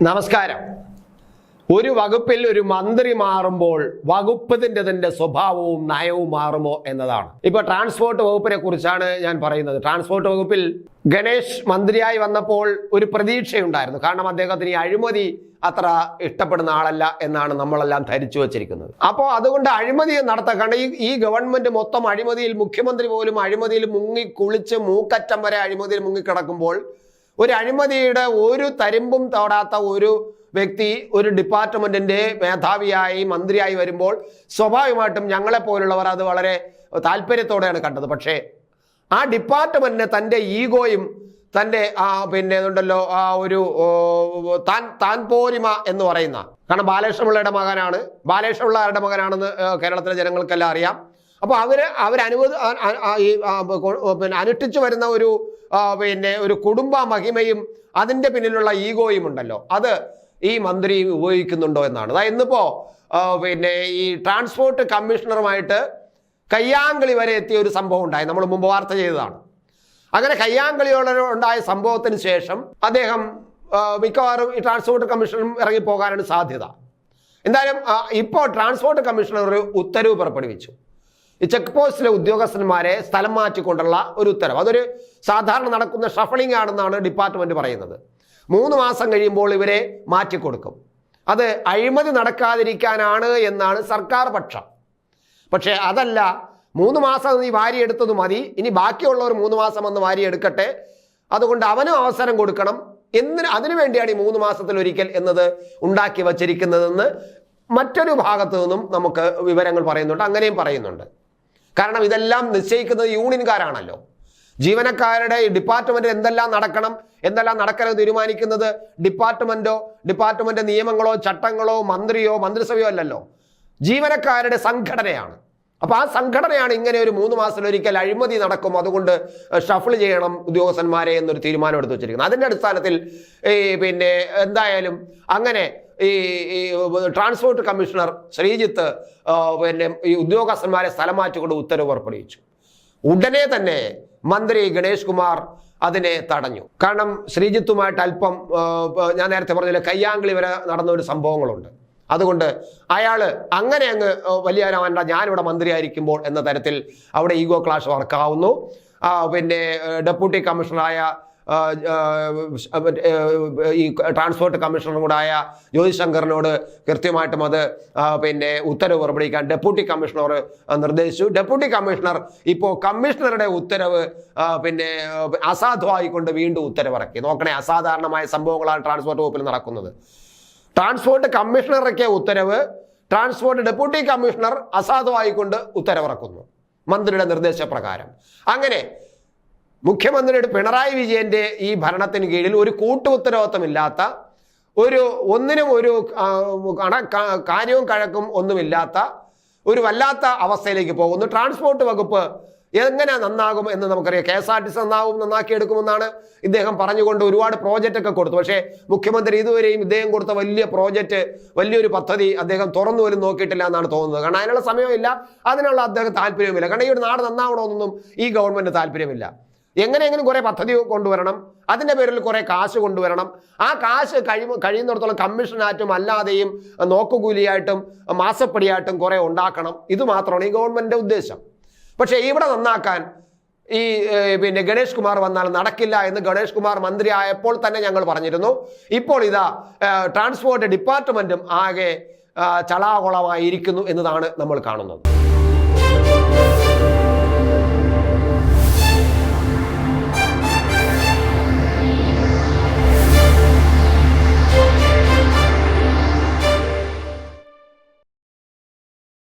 നമസ്കാരം. ഒരു വകുപ്പിൽ ഒരു മന്ത്രി മാറുമ്പോൾ വകുപ്പിന്റെ സ്വഭാവവും നയവും മാറുമോ എന്നതാണ്. ഇപ്പൊ ട്രാൻസ്പോർട്ട് വകുപ്പിനെ കുറിച്ചാണ് ഞാൻ പറയുന്നത്. ട്രാൻസ്പോർട്ട് വകുപ്പിൽ ഗണേഷ് മന്ത്രിയായി വന്നപ്പോൾ ഒരു പ്രതീക്ഷയുണ്ടായിരുന്നു. കാരണം അദ്ദേഹത്തിന് ഈ അഴിമതി അത്ര ഇഷ്ടപ്പെടുന്ന ആളല്ല എന്നാണ് നമ്മളെല്ലാം ധരിച്ചു വച്ചിരിക്കുന്നത്. അപ്പോൾ അതുകൊണ്ട് അഴിമതി നടത്താൻ, കാരണം ഈ ഗവൺമെന്റ് മൊത്തം അഴിമതിയിൽ, മുഖ്യമന്ത്രി പോലും അഴിമതിയിൽ മുങ്ങി കുളിച്ച് മൂക്കറ്റം വരെ അഴിമതിയിൽ മുങ്ങിക്കിടക്കുമ്പോൾ ഒരു അഴിമതിയുടെ ഒരു തരിമ്പും തൊടാത്ത ഒരു വ്യക്തി ഒരു ഡിപ്പാർട്ട്മെന്റിന്റെ മേധാവിയായി മന്ത്രിയായി വരുമ്പോൾ സ്വാഭാവികമായിട്ടും ഞങ്ങളെപ്പോലുള്ളവർ അത് വളരെ താല്പര്യത്തോടെയാണ് കണ്ടത്. പക്ഷേ ആ ഡിപ്പാർട്ട്മെന്റിന് തൻ്റെ ഈഗോയും തൻ്റെ ഉണ്ടല്ലോ ഒരു താൻ പോരിമ എന്ന് പറയുന്ന, കാരണം ബാലകൃഷ്ണപിള്ളയുടെ മകനാണ്, ബാലകൃഷ്ണപിള്ളയുടെ മകനാണെന്ന് കേരളത്തിലെ ജനങ്ങൾക്കെല്ലാം അറിയാം. അപ്പോൾ അനുഷ്ഠിച്ചു വരുന്ന ഒരു കുടുംബ മഹിമയും അതിൻ്റെ പിന്നിലുള്ള ഈഗോയും ഉണ്ടല്ലോ, അത് ഈ മന്ത്രി ഉപയോഗിക്കുന്നുണ്ടോ എന്നാണ്. അതായത് ഇന്നിപ്പോ ഈ ട്രാൻസ്പോർട്ട് കമ്മീഷണറുമായിട്ട് കയ്യാങ്കളി വരെ എത്തിയ ഒരു സംഭവം ഉണ്ടായി. നമ്മൾ മുമ്പ് വാർത്ത ചെയ്തതാണ്. അങ്ങനെ കയ്യാങ്കളിയോടെ ഉണ്ടായ സംഭവത്തിന് ശേഷം അദ്ദേഹം മിക്കവാറും ഈ ട്രാൻസ്പോർട്ട് കമ്മീഷണറും ഇറങ്ങിപ്പോകാനാണ് സാധ്യത. എന്തായാലും ഇപ്പോൾ ട്രാൻസ്പോർട്ട് കമ്മീഷണർ ഒരു ഉത്തരവ് പുറപ്പെടുവിച്ചു. ഈ ചെക്ക് പോസ്റ്റിലെ ഉദ്യോഗസ്ഥന്മാരെ സ്ഥലം മാറ്റിക്കൊണ്ടുള്ള ഒരു ഉത്തരവ്. അതൊരു സാധാരണ നടക്കുന്ന ഷഫളിംഗ് ആണെന്നാണ് ഡിപ്പാർട്ട്മെന്റ് പറയുന്നത്. 3 മാസം കഴിയുമ്പോൾ ഇവരെ മാറ്റിക്കൊടുക്കും. അത് അഴിമതി നടക്കാതിരിക്കാനാണ് എന്നാണ് സർക്കാർ പക്ഷം. പക്ഷേ അതല്ല, 3 മാസം നീ വാരിയെടുത്തത് മതി, ഇനി ബാക്കിയുള്ളവർ 3 മാസം വന്ന് വാരിയെടുക്കട്ടെ, അതുകൊണ്ട് അവനും അവസരം കൊടുക്കണം, അതിനു വേണ്ടിയാണ് ഈ 3 മാസത്തിലൊരിക്കൽ എന്നത് ഉണ്ടാക്കി വച്ചിരിക്കുന്നതെന്ന് മറ്റൊരു ഭാഗത്തു നിന്നും നമുക്ക് വിവരങ്ങൾ പറയുന്നുണ്ട്. അങ്ങനെയും പറയുന്നുണ്ട്. കാരണം ഇതെല്ലാം നിശ്ചയിക്കുന്നത് യൂണിയൻകാരാണല്ലോ. ജീവനക്കാരുടെ ഡിപ്പാർട്ട്മെന്റിൽ എന്തെല്ലാം നടക്കണം എന്തെല്ലാം നടക്കരുത് തീരുമാനിക്കുന്നത് ഡിപ്പാർട്ട്മെന്റ് നിയമങ്ങളോ ചട്ടങ്ങളോ മന്ത്രിയോ മന്ത്രിസഭയോ അല്ലല്ലോ, ജീവനക്കാരുടെ സംഘടനയാണ്. അപ്പൊ ആ സംഘടനയാണ് ഇങ്ങനെ ഒരു 3 മാസത്തിലൊരിക്കൽ അഴിമതി നടക്കും, അതുകൊണ്ട് ഷഫിൾ ചെയ്യണം ഉദ്യോഗസ്ഥന്മാരെ എന്നൊരു തീരുമാനം എടുത്തു വെച്ചിരിക്കുന്നത്. അതിന്റെ അടിസ്ഥാനത്തിൽ എന്തായാലും അങ്ങനെ ഈ ട്രാൻസ്പോർട്ട് കമ്മീഷണർ ശ്രീജിത്ത് ഈ ഉദ്യോഗസ്ഥന്മാരെ സ്ഥലം മാറ്റിക്കൊണ്ട് ഉത്തരവ് പുറപ്പെടുവിച്ചു. ഉടനെ തന്നെ മന്ത്രി ഗണേഷ് കുമാർ അതിനെ തടഞ്ഞു. കാരണം ശ്രീജിത്തുമായിട്ട് അല്പം ഞാൻ നേരത്തെ പറഞ്ഞില്ല, കയ്യാങ്കളി വരെ നടന്ന ഒരു സംഭവങ്ങളുണ്ട്. അതുകൊണ്ട് അയാള് അങ്ങനെ അങ്ങ് വലിയവനാവണ്ട, ഞാനിവിടെ മന്ത്രിയായിരിക്കുമ്പോൾ എന്ന തരത്തിൽ അവിടെ ഈഗോ ക്ലാഷ് വർക്കാവുന്നു. ഡെപ്യൂട്ടി കമ്മീഷണറായ ഈ ട്രാൻസ്പോർട്ട് കമ്മീഷണറും കൂടായ ജ്യോതിശങ്കറിനോട് കൃത്യമായിട്ടും അത് ഉത്തരവ് പുറപ്പെടുവിക്കാൻ ഡെപ്യൂട്ടി കമ്മീഷണർ നിർദ്ദേശിച്ചു. ഡെപ്യൂട്ടി കമ്മീഷണർ ഇപ്പോൾ കമ്മീഷണറുടെ ഉത്തരവ് അസാധുവായിക്കൊണ്ട് വീണ്ടും ഉത്തരവിറക്കി. നോക്കണേ, അസാധാരണമായ സംഭവങ്ങളാണ് ട്രാൻസ്പോർട്ട് വകുപ്പിൽ നടക്കുന്നത്. ട്രാൻസ്പോർട്ട് കമ്മീഷണറുടെ ഉത്തരവ് ട്രാൻസ്പോർട്ട് ഡെപ്യൂട്ടി കമ്മീഷണർ അസാധുവായിക്കൊണ്ട് ഉത്തരവിറക്കുന്നു മന്ത്രിയുടെ നിർദ്ദേശപ്രകാരം. അങ്ങനെ മുഖ്യമന്ത്രിയുടെ പിണറായി വിജയന്റെ ഈ ഭരണത്തിന് കീഴിൽ ഒരു ഉത്തരവാദിത്തമില്ലാത്ത, ഒന്നിനും ഒരു കാര്യവും കഴക്കും ഒന്നുമില്ലാത്ത ഒരു വല്ലാത്ത അവസ്ഥയിലേക്ക് പോകുന്നു. ട്രാൻസ്പോർട്ട് വകുപ്പ് എങ്ങനെ നന്നാകും എന്ന് നമുക്കറിയാം. KSRTC നന്നാക്കിയെടുക്കുമെന്നാണ് ഇദ്ദേഹം പറഞ്ഞുകൊണ്ട് ഒരുപാട് പ്രോജക്റ്റ് ഒക്കെ കൊടുത്തു. പക്ഷേ മുഖ്യമന്ത്രി ഇതുവരെയും ഇദ്ദേഹം കൊടുത്ത വലിയൊരു പദ്ധതി അദ്ദേഹം തുറന്നു പോലും നോക്കിയിട്ടില്ല എന്നാണ് തോന്നുന്നത്. കാരണം അതിനുള്ള സമയമില്ല, അതിനുള്ള അദ്ദേഹം താല്പര്യവുമില്ല. കാരണം ഈ ഒരു നാട് നന്നാവണമെന്നൊന്നും ഈ ഗവൺമെന്റ് താല്പര്യമില്ല. എങ്ങനെയെങ്കിലും കുറെ പദ്ധതി കൊണ്ടുവരണം, അതിൻ്റെ പേരിൽ കുറെ കാശ് കൊണ്ടുവരണം. ആ കാശ് കഴിയുന്നിടത്തോളം കമ്മീഷനായിട്ടും അല്ലാതെയും നോക്കുകൂലിയായിട്ടും മാസപ്പടിയായിട്ടും കുറെ ഉണ്ടാക്കണം. ഇത് മാത്രമാണ് ഈ ഗവൺമെന്റിന്റെ ഉദ്ദേശം. പക്ഷേ ഇവിടെ നന്നാക്കാൻ ഈ ഗണേഷ് കുമാർ വന്നാൽ നടക്കില്ല എന്ന് ഗണേഷ് കുമാർ മന്ത്രി ആയപ്പോൾ തന്നെ ഞങ്ങൾ പറഞ്ഞിരുന്നു. ഇപ്പോൾ ഇതാ ട്രാൻസ്പോർട്ട് ഡിപ്പാർട്ട്മെന്റും ആകെ ചളാകുളമായിരിക്കുന്നു എന്നതാണ് നമ്മൾ കാണുന്നത്.